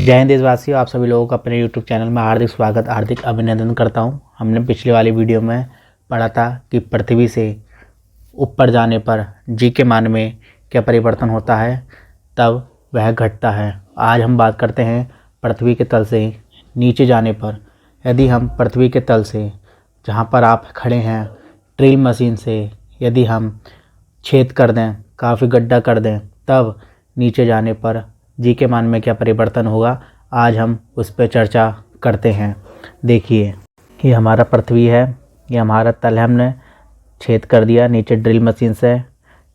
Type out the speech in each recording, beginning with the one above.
जय हिंद देशवासियों, आप सभी लोगों का अपने YouTube चैनल में हार्दिक स्वागत, हार्दिक अभिनंदन करता हूं। हमने पिछले वाली वीडियो में पढ़ा था कि पृथ्वी से ऊपर जाने पर जी के मान में क्या परिवर्तन होता है, तब वह घटता है। आज हम बात करते हैं पृथ्वी के तल से नीचे जाने पर। यदि हम पृथ्वी के तल से, जहाँ पर आप खड़े हैं, ड्रिल मशीन से यदि हम छेद कर दें, काफ़ी गड्ढा कर दें, तब नीचे जाने पर जी के मान में क्या परिवर्तन होगा, आज हम उस पर चर्चा करते हैं। देखिए, ये हमारा पृथ्वी है, ये हमारा तल है, हमने छेद कर दिया नीचे ड्रिल मशीन से,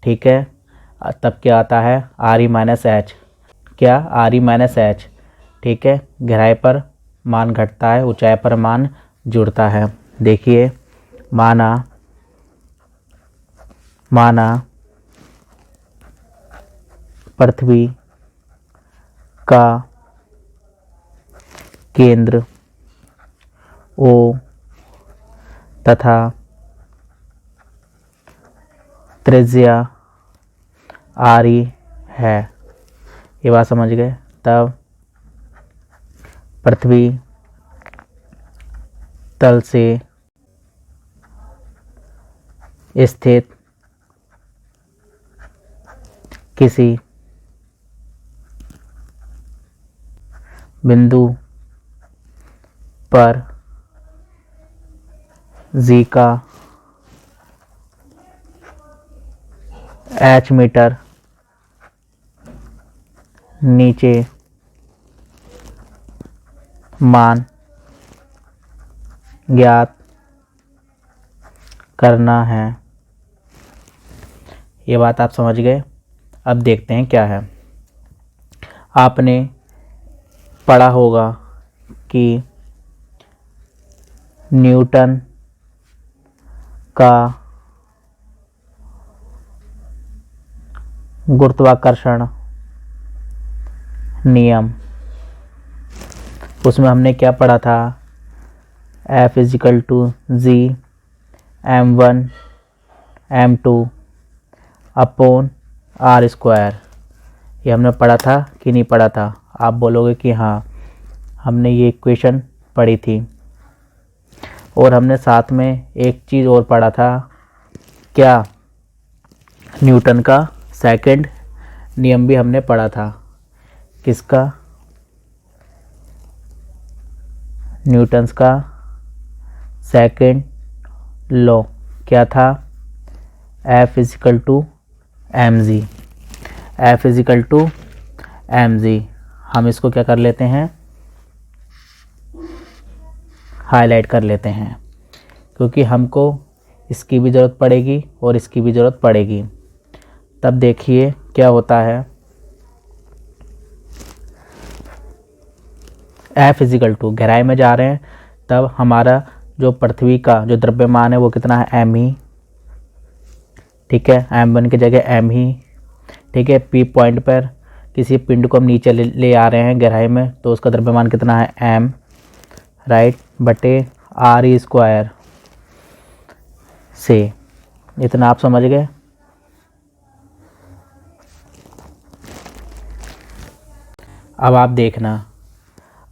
ठीक है। तब क्या आता है, आर ई माइनस एच, क्या आर ई माइनस एच, ठीक है। गहराई पर मान घटता है, ऊंचाई पर मान जुड़ता है। देखिए, माना पृथ्वी का केंद्र O तथा त्रिज्या RE है। ये बात समझ गए। तब पृथ्वी तल से स्थित किसी बिंदु पर जी का एच मीटर नीचे मान ज्ञात करना है। ये बात आप समझ गए। अब देखते हैं क्या है। आपने पढ़ा होगा कि न्यूटन का गुरुत्वाकर्षण नियम, उसमें हमने क्या पढ़ा था, F equal to G m1 m2 upon R square. ये हमने पढ़ा था कि नहीं पढ़ा था? आप बोलोगे कि हाँ, हमने ये इक्वेशन पढ़ी थी। और हमने साथ में एक चीज़ और पढ़ा था, क्या, न्यूटन का सेकंड नियम भी हमने पढ़ा था। किसका? न्यूटन्स का सेकंड लॉ क्या था? F equal to M G, F equal to M G. हम इसको क्या कर लेते हैं, हाईलाइट कर लेते हैं, क्योंकि हमको इसकी भी ज़रूरत पड़ेगी और इसकी भी ज़रूरत पड़ेगी। तब देखिए क्या होता है, F इजिकल टू, गहराई में जा रहे हैं, तब हमारा जो पृथ्वी का जो द्रव्यमान है वो कितना है, एम ही, ठीक है। m1 की जगह m ही, ठीक है। P पॉइंट पर किसी पिंड को हम नीचे ले आ रहे हैं गहराई में, तो उसका द्रव्यमान कितना है, m, राइट, बटे आर ई स्क्वायर से। इतना आप समझ गए। अब आप देखना,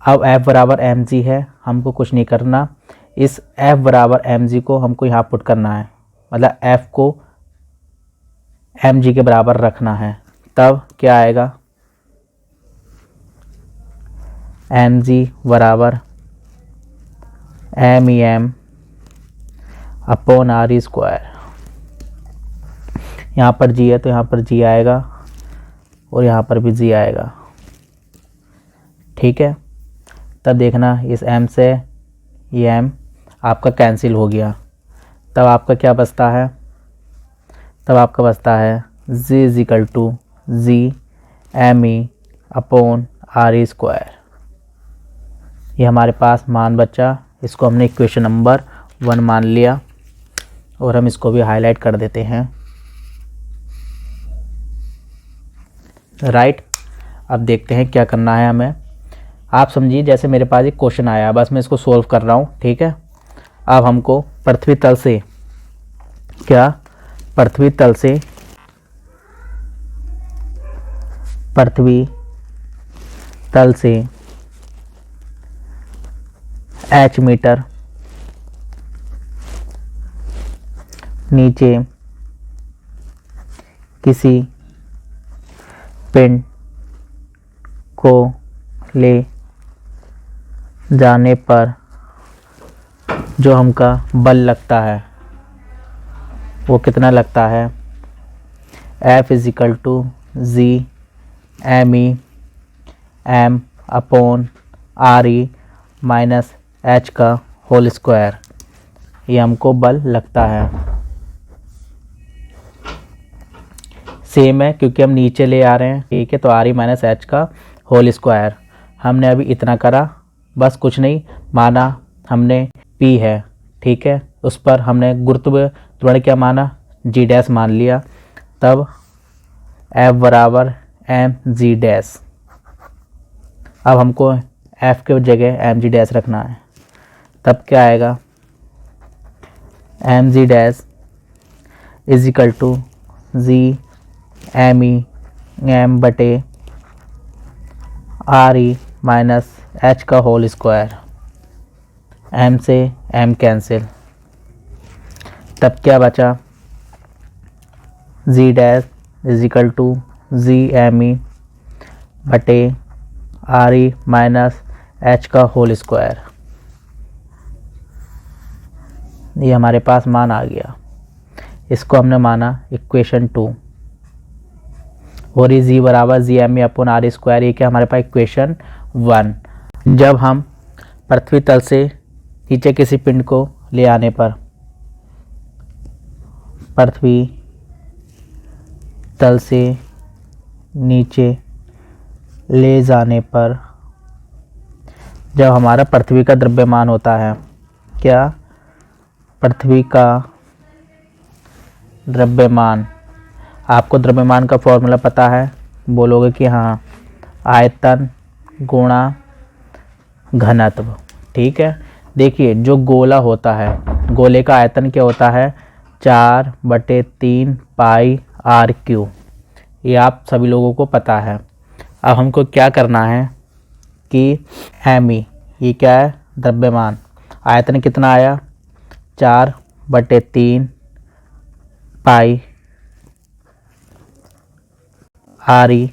अब F बराबर एम जी है, हमको कुछ नहीं करना। इस F बराबर एम जी को हमको यहाँ पुट करना है, मतलब F को एम जी के बराबर रखना है। तब क्या आएगा, एम जी बराबर M E M upon R E square. यहाँ पर जी है तो यहाँ पर जी आएगा और यहाँ पर भी जी आएगा, ठीक है। तब देखना, इस m से ये m आपका कैंसिल हो गया। तब आपका क्या बचता है, तब आपका बचता है z equal to G M E upon R E square. ये हमारे पास मान बचा, इसको हमने इक्वेशन नंबर 1 मान लिया और हम इसको भी हाईलाइट कर देते हैं, राइट। अब देखते हैं क्या करना है हमें। आप समझिए जैसे मेरे पास एक क्वेश्चन आया, बस मैं इसको सोल्व कर रहा हूँ, ठीक है। अब हमको पृथ्वी तल से क्या, पृथ्वी तल से एच मीटर, नीचे किसी पिंड को ले जाने पर जो हमका बल लगता है वो कितना लगता है, F = G ME M upon RE minus H का होल स्क्वायर, ये हमको बल लगता है। सेम है क्योंकि हम नीचे ले आ रहे हैं, ठीक है, तो RE माइनस H का होल स्क्वायर। हमने अभी इतना करा, बस कुछ नहीं माना, हमने P है, ठीक है, उस पर हमने गुरुत्व त्वरण क्या माना, G डैश मान लिया, तब F बराबर mg डैश। अब हमको F के जगह mg डैश रखना है, तब क्या आएगा, mg dash = G ME M बटे RE माइनस H का होल स्क्वायर, M से M कैंसिल, तब क्या बचा, G डैश = G ME बटे RE माइनस H का होल स्क्वायर। ये हमारे पास मान आ गया, इसको हमने माना इक्वेशन 2, और ये G बराबर G ME upon RE square, ये क्या हमारे पास इक्वेशन 1। जब हम पृथ्वी तल से नीचे किसी पिंड को ले आने पर, पृथ्वी तल से नीचे ले जाने पर जब हमारा पृथ्वी का द्रव्यमान होता है, क्या, पृथ्वी का द्रव्यमान, आपको द्रव्यमान का फॉर्मूला पता है, बोलोगे कि हाँ, आयतन गुणा घनत्व, ठीक है। देखिए जो गोला होता है, गोले का आयतन क्या होता है, 4/3 पाई r³, ये आप सभी लोगों को पता है। अब हमको क्या करना है कि ME, ये क्या है, द्रव्यमान, आयतन कितना आया, 4/3 पाई RE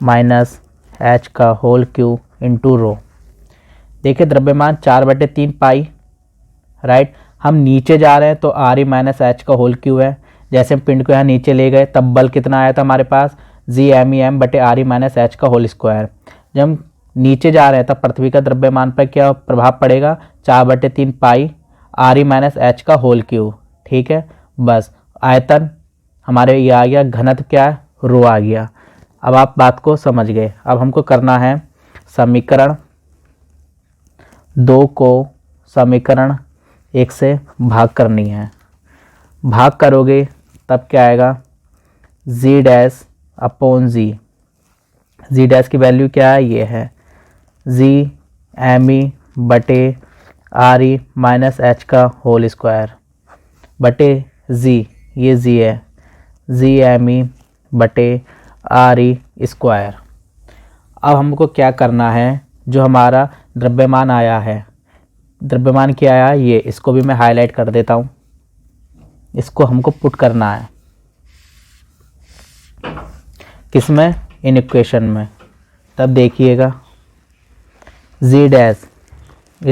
माइनस H का होल क्यूब इंटू रो। देखिए द्रव्यमान 4/3 पाई, राइट, हम नीचे जा रहे हैं तो RE माइनस H का होल क्यूब है। जैसे हम पिंड को यहाँ नीचे ले गए तब बल कितना आया था हमारे पास, G ME M बटे RE माइनस H का होल स्क्वायर। जब हम नीचे जा रहे हैं तब पृथ्वी का द्रव्यमान पर क्या प्रभाव पड़ेगा, 4/3 पाई RE माइनस H का होल क्यूब, ठीक है। बस आयतन हमारे ये आ गया, घनत्व क्या है, रो आ गया। अब आप बात को समझ गए। अब हमको करना है समीकरण 2 को समीकरण 1 से भाग करनी है। भाग करोगे तब क्या आएगा, G dash upon G, G dash की वैल्यू क्या है, ये है G ME बटे RE माइनस H का होल स्क्वायर बटे G, ये G है, G ME बटे RE स्क्वायर। अब हमको क्या करना है, जो हमारा द्रव्यमान आया है, द्रव्यमान क्या आया, ये, इसको भी मैं हाईलाइट कर देता हूँ, इसको हमको पुट करना है किसमें, इन इक्वेशन में। तब देखिएगा G डैश =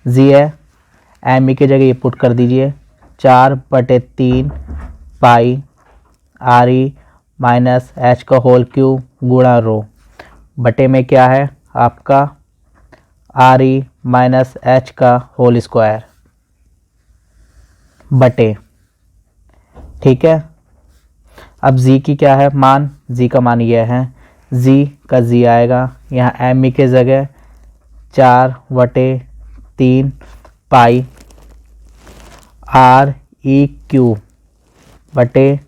G है, ME की जगह ये पुट कर दीजिए, 4/3 पाई RE माइनस H का होल क्यूब गुणा रो, बटे में क्या है आपका RE माइनस H का होल स्क्वायर बटे, ठीक है। अब G की क्या है मान, G का मान यह है, G का G आएगा यहाँ ME के जगह 4/3 पाई RE³ बटे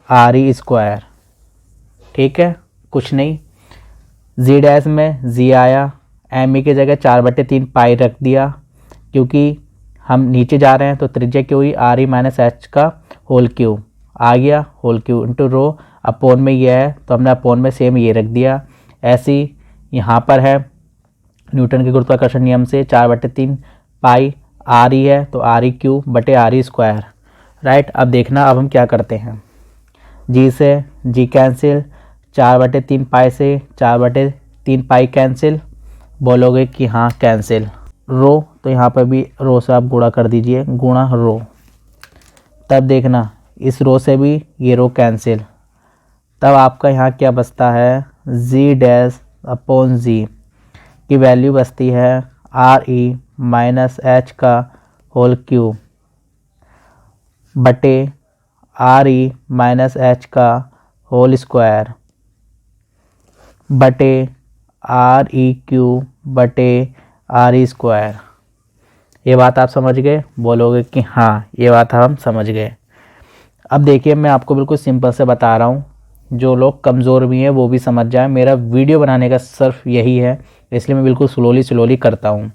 RE स्क्वायर, ठीक है, कुछ नहीं। G डैश में G आया, ME की जगह 4/3 पाई रख दिया, क्योंकि हम नीचे जा रहे हैं तो त्रिज्या क्या हुई, RE माइनस H का होल क्यूब आ गया, whole cube into rho, upon में ये है तो हमने अपोन में सेम ये रख दिया। ऐसे ही यहाँ पर है, न्यूटन के गुरुत्वाकर्षण नियम से 4/3 पाई आर ई है, तो आर ई क्यू बटे आर ई स्क्वायर, राइट। अब देखना, अब हम क्या करते हैं, जी से जी कैंसिल, 4/3 पाई से 4/3 पाई कैंसिल, बोलोगे कि हाँ कैंसिल। रो, तो यहाँ पर भी रो से आप गुणा कर दीजिए, गुणा रो। तब देखना इस रो से भी ये रो कैंसिल, तब आपका यहाँ क्या बचता है, जी डैश अपॉन जी की वैल्यू बचती है आर ई माइनस एच का होल क्यूब बटे आर ई माइनस एच का होल स्क्वायर बटे आर ई क्यूब बटे आर ई स्क्वायर। ये बात आप समझ गए? बोलोगे कि हाँ ये बात हम समझ गए। अब देखिए मैं आपको बिल्कुल सिंपल से बता रहा हूँ, जो लोग कमज़ोर भी हैं वो भी समझ जाए। मेरा वीडियो बनाने का सिर्फ यही है, इसलिए मैं बिल्कुल स्लोली करता हूँ,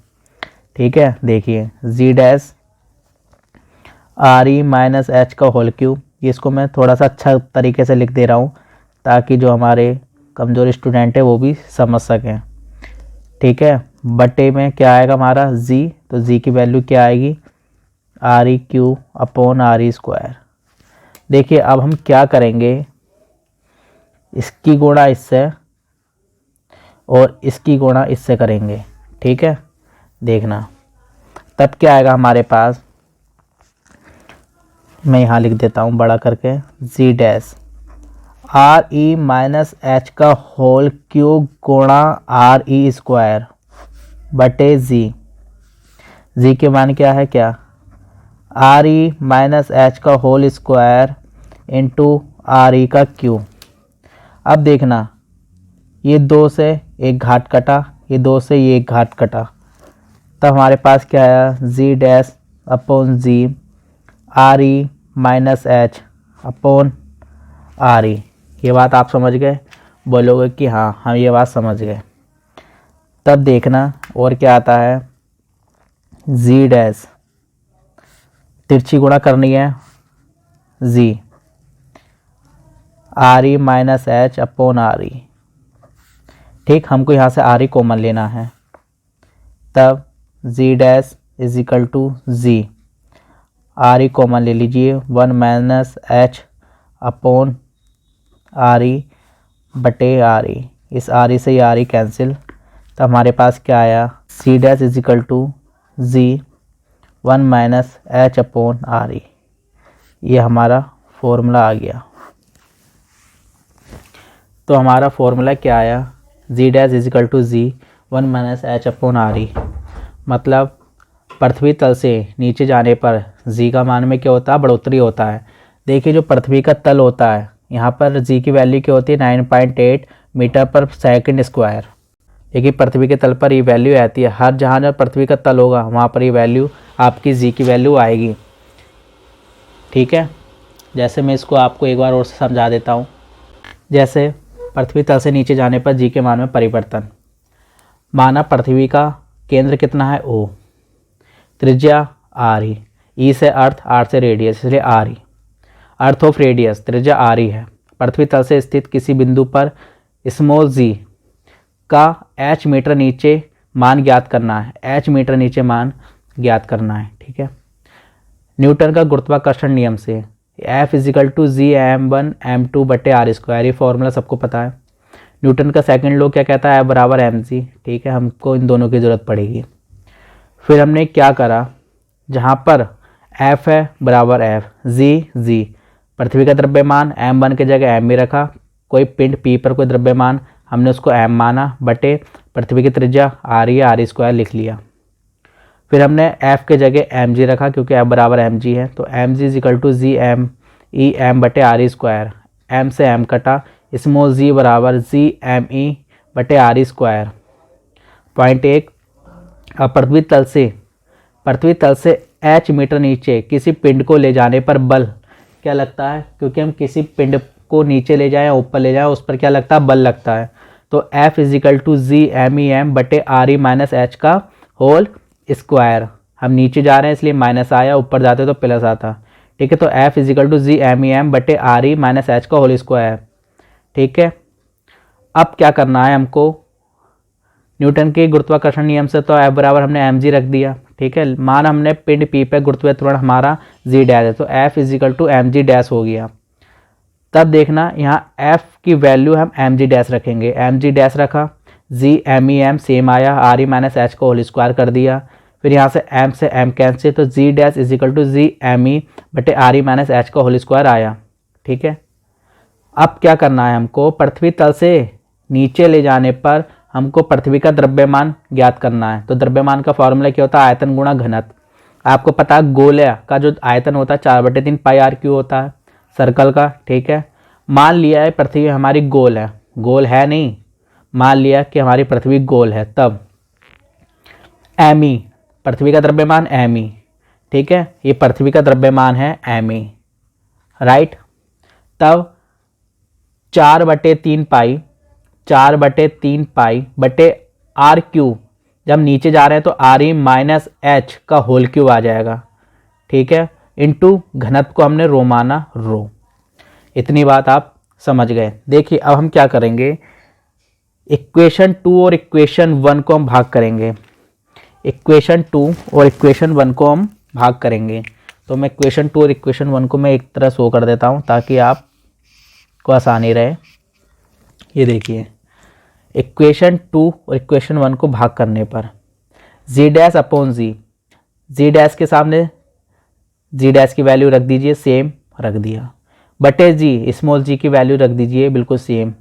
ठीक है। देखिए G dash R E minus H का होल क्यूब, ये इसको मैं थोड़ा सा अच्छा तरीके से लिख दे रहा हूँ ताकि जो हमारे कमज़ोर स्टूडेंट है वो भी समझ सकें, ठीक है। बटे में क्या आएगा हमारा जी, तो जी की वैल्यू क्या आएगी, are E Q upon R E square. देखिए अब हम क्या करेंगे, इसकी गुणा इससे और इसकी गुणा इससे करेंगे, ठीक है। देखना तब क्या आएगा हमारे पास, मैं यहाँ लिख देता हूँ बड़ा करके, G dash R E minus H का होल क्यूब गुणा आर ई स्क्वायर बटे जी। जी के मान क्या है, क्या आर ई माइनस एच का whole square into R E का क्यूब। अब देखना ये 2 से एक घात कटा, ये 2 से ये एक घात कटा, तब हमारे पास क्या आया, G dash upon G R E minus H upon R E. ये बात आप समझ गए? बोलोगे कि हाँ हम ये बात समझ गए। तब देखना और क्या आता है, जी डैश तिरछी गुणा करनी है, G R E minus H upon R E, ठीक। हमको यहाँ से आर ई कॉमन लेना है, तब G dash is equal to G, R E common ले लीजिए, 1 minus H upon R E बटे आर ई, इस आर ई से आर ई कैंसिल, तो हमारे पास क्या आया, C dash is equal to G 1 minus H upon R E. ये हमारा फॉर्मूला आ गया। तो हमारा फॉर्मूला क्या आया, G dash is equal to G 1 minus H upon R E, मतलब पृथ्वी तल से नीचे जाने पर जी का मान में क्या होता है, बढ़ोतरी होता है। देखिए जो पृथ्वी का तल होता है, यहाँ पर जी की वैल्यू क्या होती है, 9.8 मीटर पर सेकंड स्क्वायर। देखिए पृथ्वी के तल पर ये वैल्यू आती है, हर जहाँ पृथ्वी का तल होगा वहाँ पर ये वैल्यू आपकी जी की वैल्यू आएगी, ठीक है। जैसे मैं इसको आपको एक बार और समझा देता हूँ। जैसे पृथ्वी तल से नीचे जाने पर जी के मान में परिवर्तन, माना पृथ्वी का केंद्र कितना है, ओ, त्रिज्या आर ई से अर्थ, आर से रेडियस, इसलिए R E, earth of radius, त्रिज्या आर ई है। पृथ्वी तल से स्थित किसी बिंदु पर स्मॉल जी का एच मीटर नीचे मान ज्ञात करना है, एच मीटर नीचे मान ज्ञात करना है, ठीक है। न्यूटन का गुरुत्वाकर्षण नियम से F is equal to G m1 m2 बटे आर स्क्वायर, ये फॉर्मूला सबको पता है। न्यूटन का सेकंड लॉ क्या कहता है, एफ बराबर एम जी, ठीक है। हमको इन दोनों की ज़रूरत पड़ेगी। फिर हमने क्या करा, जहाँ पर एफ है बराबर एफ, जी पृथ्वी का द्रव्यमान, m1 की जगह m भी रखा, कोई पिंड p पर कोई द्रव्यमान हमने उसको m माना, बटे पृथ्वी की त्रिज्या आर ई, आर स्क्वायर लिख लिया। फिर हमने f के जगह एम जी रखा क्योंकि f बराबर एम जी है, तो M G equal to G M E M बटे आर ई स्क्वायर, एम से एम कटा, स्मॉल जी बराबर जी एम ई बटे आर ई स्क्वायर। पॉइंट 1, अब पृथ्वी तल से एच मीटर नीचे किसी पिंड को ले जाने पर बल क्या लगता है, क्योंकि हम किसी पिंड को नीचे ले जाएं ऊपर ले जाएं उस पर क्या लगता है, बल लगता है। तो F equal to G M E M बटे आर ई माइनस एच का होल स्क्वायर। हम नीचे जा रहे हैं इसलिए माइनस आया, ऊपर जाते तो प्लस आता, ठीक है। तो F equal to G M E M बटे आर ई माइनस एच का होल स्क्वायर, ठीक है। अब क्या करना है हमको, न्यूटन के गुरुत्वाकर्षण नियम से तो F बराबर हमने mg रख दिया, ठीक है। मान हमने पिंड P पे गुरुत्वीय त्वरण हमारा g डैश है, तो F equal to mg dash हो गया। तब देखना यहाँ F की वैल्यू हम mg डैश रखेंगे, mg डैश रखा, g m सेम आया, r e माइनस एच को होल स्क्वायर कर दिया, फिर यहाँ से m से m कैंसिल, तो g dash equal to G M E बटे r e माइनस एच का होल स्क्वायर आया, ठीक है। अब क्या करना है हमको, पृथ्वी तल से नीचे ले जाने पर हमको पृथ्वी का द्रव्यमान ज्ञात करना है। तो द्रव्यमान का फॉर्मूला क्या होता है, आयतन गुणा घनत्व। आपको पता है गोले का जो आयतन होता है 4/3 पाई आर क्यू होता है सर्कल का, ठीक है। मान लिया है पृथ्वी हमारी गोल है, गोल है नहीं, मान लिया कि हमारी पृथ्वी गोल है, तब एम ई पृथ्वी का द्रव्यमान एम ई, ठीक है, ये पृथ्वी का द्रव्यमान है एम ई, राइट। तब 4/3 पाई बटे आर क्यू, जब नीचे जा रहे हैं तो आर ई माइनस एच का होल क्यू आ जाएगा, ठीक है, इनटू घनत्व को हमने रो माना रो। इतनी बात आप समझ गए। देखिए अब हम क्या करेंगे, इक्वेशन 2 और इक्वेशन 1 को हम भाग करेंगे, इक्वेशन 2 और इक्वेशन 1 को हम भाग करेंगे। तो मैं इक्वेशन 2 और इक्वेशन 1 को मैं एक तरह शो कर देता हूँ ताकि आपको आसानी रहे। ये देखिए इक्वेशन 2 और इक्वेशन 1 को भाग करने पर जी डैश अपॉन जी डैश के सामने जी डैश की वैल्यू रख दीजिए, सेम रख दिया, बटे जी स्मॉल जी की वैल्यू रख दीजिए बिल्कुल सेम,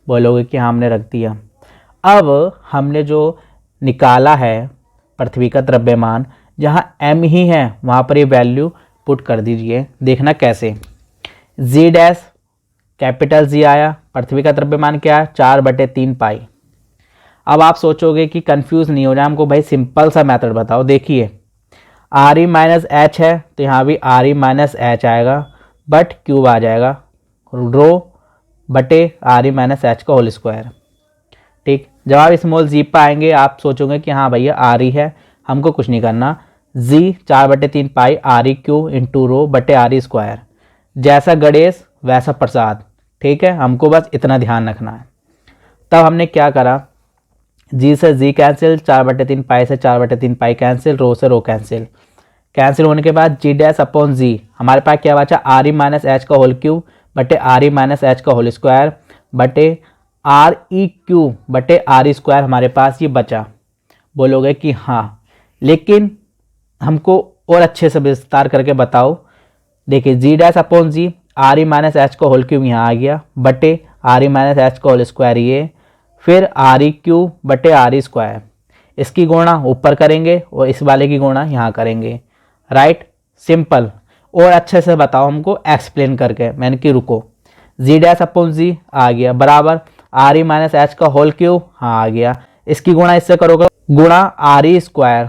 बोलोगे कि हाँ हमने रख दिया। अब हमने जो निकाला है पृथ्वी का द्रव्यमान, जहाँ m ही है वहाँ पर ये वैल्यू पुट कर दीजिए। देखना कैसे, जी डैश कैपिटल जी आया, पृथ्वी का द्रव्यमान क्या है 4/3 पाई। अब आप सोचोगे कि कंफ्यूज नहीं हो जाए हमको, भाई सिंपल सा मेथड बताओ। देखिए आर ई माइनस एच है तो यहाँ भी आर ई माइनस एच आएगा, बट क्यूब आ जाएगा रो बटे आर ई माइनस एच का होल स्क्वायर, ठीक। जब आप स्मॉल जी पर आएंगे आप सोचोगे कि हाँ भैया आर ई है, हमको कुछ नहीं करना, G 4/3 pi R E Q into rho बटे आर ई स्क्वायर, जैसा गणेश वैसा प्रसाद, ठीक है, हमको बस इतना ध्यान रखना है। तब हमने क्या करा, जी से जी कैंसिल, 4/3 पाई से 4/3 पाई कैंसिल, रो से रो कैंसिल, कैंसिल होने के बाद जी डैश अपॉन जी, हमारे पास क्या बचा आर ई माइनस एच का होल क्यूब बटे आर ई माइनस एच का होल स्क्वायर बटे आर ई क्यू बटे आर ई स्क्वायर, हमारे पास ये बचा। बोलोगे कि हाँ, लेकिन हमको और अच्छे से विस्तार करके बताओ। देखिए G dash upon G, R E minus H का होल क्यूब यहाँ आ गया बटे आर ई माइनस एच का होल स्क्वायर ये, फिर आर ई क्यू बटे आर ई स्क्वायर, इसकी गुणा ऊपर करेंगे और इस वाले की गुणा यहाँ करेंगे, राइट, सिंपल। और अच्छे से बताओ हमको एक्सप्लेन करके। मैंने कि रुको, जी डैश अपॉन जी आ गया बराबर आर ई माइनस एच का होल क्यूब, हाँ आ गया, इसकी गुणा इससे करोगे गुणा आर ई स्क्वायर,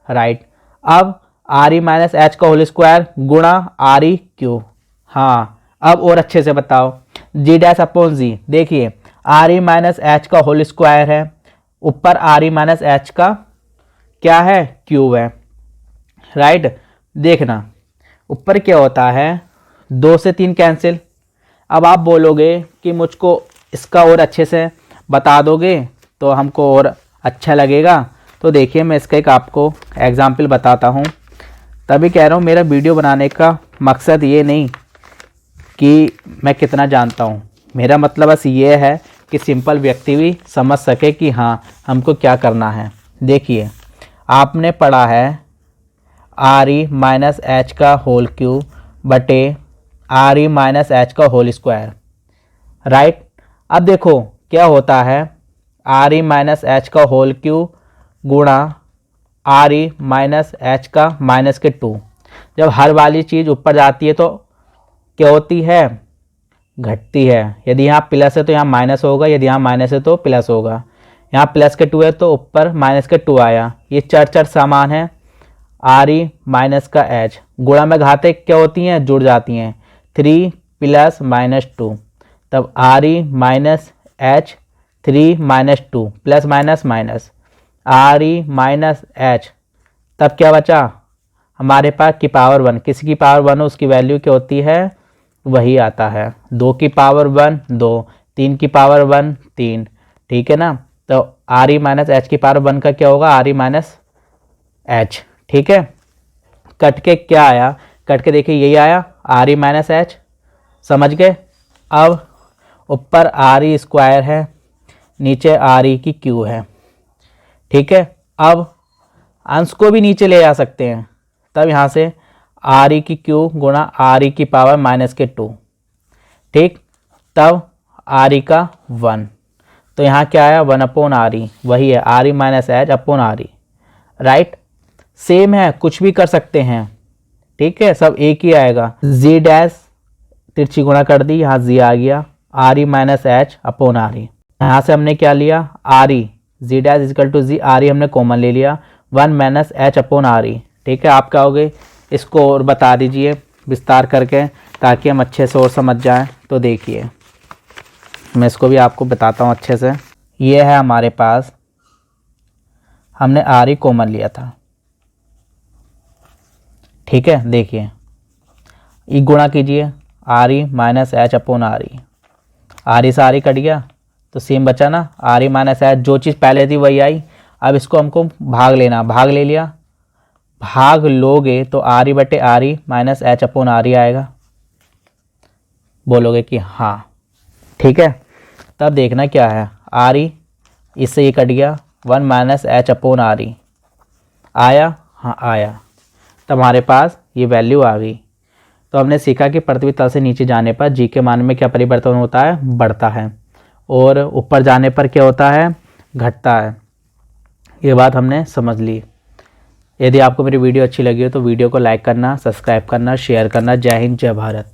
राइट। अब आर ई माइनस एच का होल स्क्वायर गुणा आर ई क्यूब, हाँ। अब और अच्छे से बताओ, जी डैश अपॉन जी, देखिए आर ई माइनस एच का होल स्क्वायर है, ऊपर आर ई माइनस एच का क्या है क्यूब है, राइट। देखना ऊपर क्या होता है, 2 से 3 कैंसिल। अब आप बोलोगे कि मुझको इसका और अच्छे से बता दोगे तो हमको और अच्छा लगेगा। तो देखिए मैं इसका एक आपको एग्जाम्पल बताता हूँ, तभी कह रहा हूँ मेरा वीडियो बनाने का मकसद ये नहीं कि मैं कितना जानता हूँ, मेरा मतलब बस ये है कि सिंपल व्यक्ति भी समझ सके कि हाँ हमको क्या करना है। देखिए आपने पढ़ा है आर ई माइनस एच का होल क्यूब बटे आर ई माइनस एच का होल स्क्वायर, राइट। अब देखो क्या होता है, आर ई माइनस एच का होल क्यूब गुणा आर ई माइनस एच का माइनस के 2। जब हर वाली चीज़ ऊपर जाती है तो क्या होती है, घटती है। यदि यहाँ प्लस है तो यहाँ माइनस होगा, यदि यहाँ माइनस है तो प्लस होगा। यहाँ प्लस के 2 है तो ऊपर माइनस के 2 आया। ये चर समान है, आर ई माइनस का एच, गुणा में घाते क्या होती हैं, जुड़ जाती हैं, 3 प्लस माइनस 2, तब are E minus H 3 minus 2 plus minus minus are E minus H, तब क्या बचा हमारे पास की पावर 1, किसी की पावर 1 हो उसकी वैल्यू क्या होती है, वही आता है। 2 की पावर 1 2, 3 की पावर 1 3, ठीक है ना। तो आर ई माइनस एच की पावर 1 का क्या होगा, आर ई माइनस एच। ठीक है, कट के क्या आया, कट के देखिए यही आया आर ई माइनस एच, समझ गए। अब ऊपर आर ई स्क्वायर है, नीचे आर ई की क्यू है। ठीक है, अब अंश को भी नीचे ले जा सकते हैं, तब यहाँ से आर ई की क्यू गुणा आर ई की पावर माइनस के 2। ठीक, तब आर ई का 1, तो यहाँ क्या आया 1 अपॉन आर ई, वही है are E minus H upon R E. Right, same है, कुछ भी कर सकते हैं। ठीक है, सब एक ही आएगा। जी डैश तिरछी गुणा कर दी, यहाँ जी आ गया, R E minus H upon R E. यहाँ से हमने क्या लिया, R E, G dash equal to G, R E हमने कॉमन ले लिया, 1 minus H upon R E. ठीक है, आप क्या होगे, इसको और बता दीजिए विस्तार करके, ताकि हम अच्छे से और समझ जाएं। तो देखिए मैं इसको भी आपको बताता हूँ अच्छे से। ये है हमारे पास, हमने आर ई कॉमन लिया था। ठीक है, देखिए ई गुणा कीजिए, are E minus H upon R E, R E से आर ई कट गया तो सेम बचा ना, आर ई माइनस एच, जो चीज़ पहले थी वही आई। अब इसको हमको भाग लेना, भाग ले लिया, भाग लोगे तो आर ई बटे R E minus H upon R ई आएगा। बोलोगे कि हाँ, ठीक है। तब देखना क्या है, आर ई इससे ये कट गया, 1 माइनस एच अपॉन आर ई आया, हाँ आया, तब हमारे पास ये वैल्यू आ गई। तो हमने सीखा कि पृथ्वी तल से नीचे जाने पर जी के मान में क्या परिवर्तन होता है, बढ़ता है, और ऊपर जाने पर क्या होता है, घटता है। ये बात हमने समझ ली। यदि आपको मेरी वीडियो अच्छी लगी हो तो वीडियो को लाइक करना, सब्सक्राइब करना, शेयर करना। जय हिंद, जय भारत।